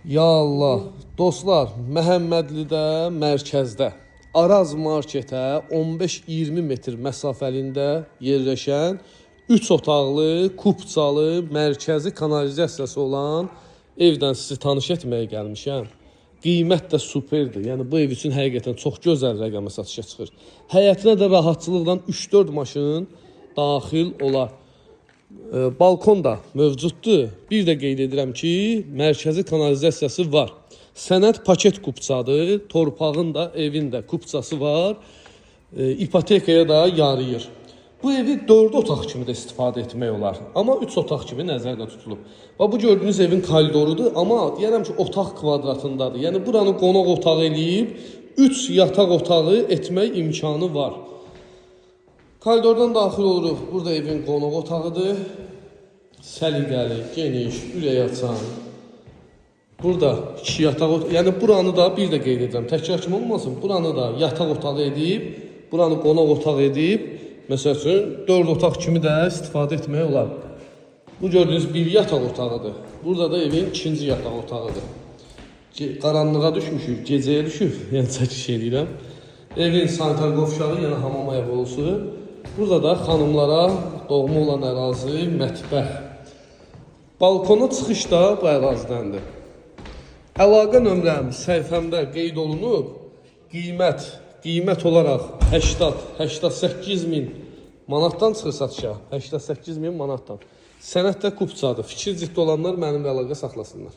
Ya Allah, dostlar, Məhəmmədlidə, mərkəzdə, Araz marketə 15-20 metr məsafəlində yerləşən 3 otaqlı, kupçalı, mərkəzi kanalizasiyası olan evdən sizi tanış etməyə gəlmişəm. Qiymət də superdir. Yəni bu ev üçün həqiqətən çox gözəl rəqəmə satışa çıxır. Həyətinə də rahatçılıqla 3-4 maşın daxil olar. Balkon da mövcuddur. Bir də qeyd edirəm ki, mərkəzi kanalizasiyası var. Sənəd paket kupçadır. Torpağın da, evin də kupçası var. İpotekaya da yarayır. Bu evi 4 otaq kimi də istifadə etmək olar. Amma 3 otaq kimi nəzərdə tutulub. Və bu gördüyünüz evin koridorudur. Amma deyərəm ki, otaq kvadratındadır. Yəni buranı qonaq otağı eləyib 3 yataq otağı etmək imkanı var. Koridordan daxil oluruq. Burada evin qonaq otağıdır. Səliqəli, geniş, ürək açan. Burada 2 yataq otağı. Yəni buranı da bir də qeyd edirəm. Təkrar kimi olmasın. Buranı da yataq otağı edib, buranı qonaq otağı edib, məsəl üçün 4 otaq kimi də istifadə etmək olar. Bu gördüyünüz bir yataq otağıdır. Burada da evin ikinci yataq otağıdır. Qaranlığa düşmüşük, gecəyə düşüb. Yəni çəkiş edirəm. Evin sanitar qovşağı, yəni hamam ayaqqabısı. Burada da xanımlara doğma olan ərazi, mətbəx. Balkona çıxış da bu ərazidəndir. Əlaqə nömrəm səhifəmdə qeyd olunub. Qiymət olaraq 80-88 min manatdan çıxır satışa. 88 min manatdan. Sənəddə kupçadır. Fikir ciddi olanlar mənimlə əlaqə saxlasınlar.